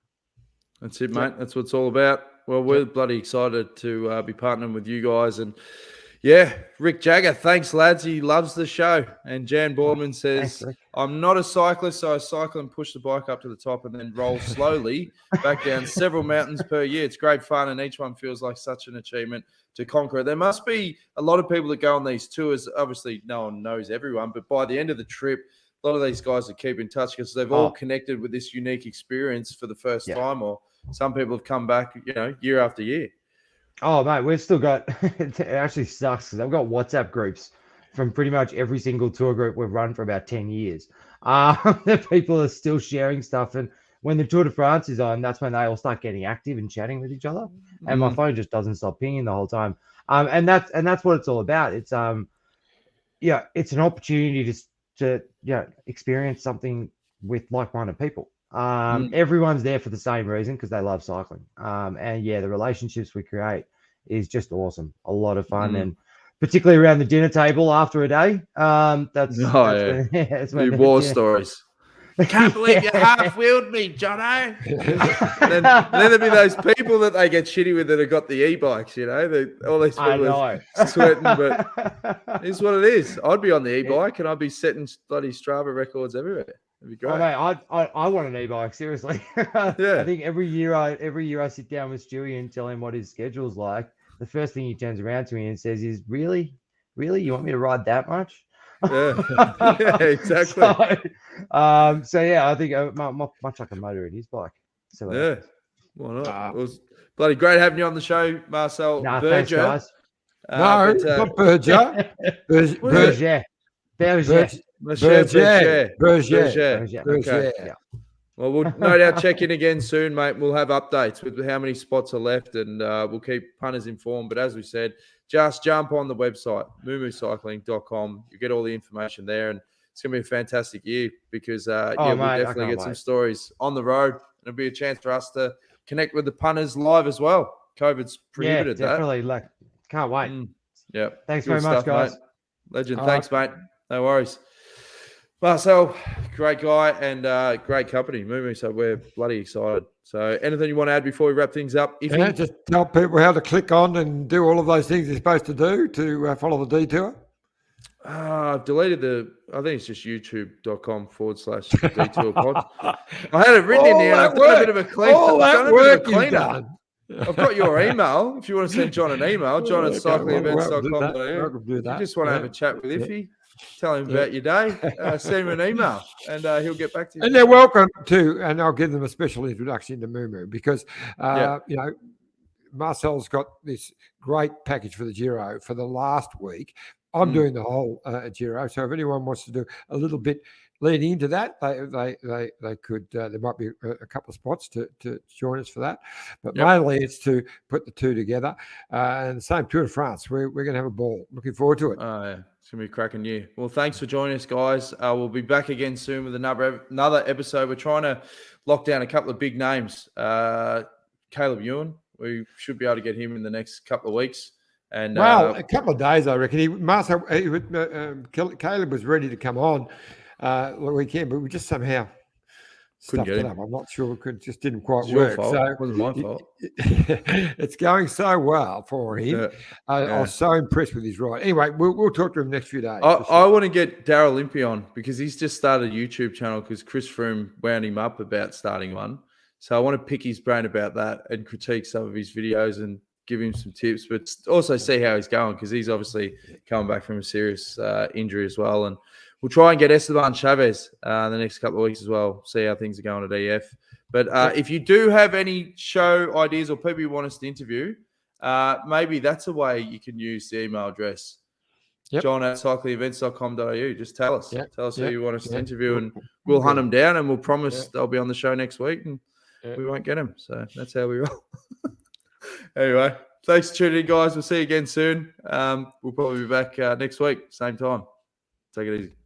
S1: That's it, mate. That's what it's all about. Well, we're bloody excited to be partnering with you guys. And, Yeah, Rick Jagger, thanks, lads. He loves the show. And Jan Boardman says,
S9: Thanks, Rick.
S1: I'm not a cyclist, so I cycle and push the bike up to the top and then roll slowly back down several mountains per year. It's great fun, and each one feels like such an achievement to conquer. There must be a lot of people that go on these tours. Obviously, no one knows everyone, but by the end of the trip, a lot of these guys that keep in touch because they've all connected with this unique experience for the first time, or some people have come back, year after year.
S9: Oh, mate, we've still got, it actually sucks because I've got WhatsApp groups from pretty much every single tour group we've run for about 10 years. The people are still sharing stuff. And when the Tour de France is on, that's when they all start getting active and chatting with each other. And my phone just doesn't stop pinging the whole time. And that's what it's all about. It's, it's an opportunity to experience something with like-minded people. Everyone's there for the same reason, because they love cycling. The relationships we create is just awesome. A lot of fun, and particularly around the dinner table after a day. That's when
S1: war stories. I can't believe you half-wheeled me, Jono. then there'll be those people that they get shitty with that have got the e-bikes, all these people are sweating, but it's what it is. I'd be on the e-bike and I'd be setting bloody Strava records everywhere. It'd be great.
S9: Oh, mate, I want an e-bike, seriously. I think every year I sit down with Stewie and tell him what his schedule's like. The first thing he turns around to me and says is, "Really? You want me to ride that much?"
S1: Yeah, exactly.
S9: I think much like a motor in his bike. So
S1: why not? It was bloody great having you on the show, Marcel Berger.
S9: Thanks, guys.
S2: Not Berger.
S9: Berger.
S1: Berger. Okay. Yeah. Well, we'll no doubt check in again soon, mate. We'll have updates with how many spots are left, and we'll keep punters informed. But as we said, just jump on the website, mummucycling.com. You get all the information there, and it's going to be a fantastic year because, we'll definitely get some stories on the road. It'll be a chance for us to connect with the punters live as well. COVID's prohibited that.
S9: Definitely. Can't wait.
S1: Yeah.
S9: Thanks very much, guys.
S1: Mate. Legend. Thanks, mate. No worries. Marcel, great guy and great company, Mummu, so we're bloody excited. So anything you want to add before we wrap things up?
S2: Just tell people how to click on and do all of those things they're supposed to do to follow the detour.
S1: I've deleted I think it's just youtube.com/detour pod. I had it written in there and I've done a bit of a clean. I've got your email. If you want to send John an email, john@cyclingevents.com. If you just want to have a chat with Iffy, tell him about your day, send him an email and he'll get back to you.
S2: And they're welcome to, and I'll give them a special introduction to Mummu because, Marcel's got this great package for the Giro for the last week. I'm doing the whole Giro. So if anyone wants to do a little bit leading into that, they could, there might be a couple of spots to join us for that. But mainly it's to put the two together. And the same Tour de France. We're going to have a ball. Looking forward to it.
S1: Oh, yeah. It's going to be a cracking year. Well, thanks for joining us, guys. We'll be back again soon with another episode. We're trying to lock down a couple of big names. Caleb Ewan, we should be able to get him in the next couple of weeks. And
S2: a couple of days, I reckon. Caleb was ready to come on the weekend, but we just somehow
S1: couldn't get
S2: it
S1: him.
S2: up. I'm not sure. It just didn't quite
S1: It's your
S2: work.
S1: fault.
S2: So
S1: it wasn't my fault.
S2: It's going so well for him. I was so impressed with his ride. Anyway, we'll talk to him next few days.
S1: I want to get Daryl Impey on because he's just started a YouTube channel because Chris Froome wound him up about starting one. So I want to pick his brain about that and critique some of his videos and give him some tips, but also see how he's going because he's obviously coming back from a serious injury as well. And we'll try and get Esteban Chavez the next couple of weeks as well, see how things are going at EF. But if you do have any show ideas or people you want us to interview, maybe that's a way you can use the email address. John@cyclingevents.com.au. Just tell us. Tell us who you want us to interview and we'll hunt them down and we'll promise they'll be on the show next week and we won't get them. So that's how we roll. Anyway, thanks for tuning in, guys. We'll see you again soon. We'll probably be back next week, same time. Take it easy.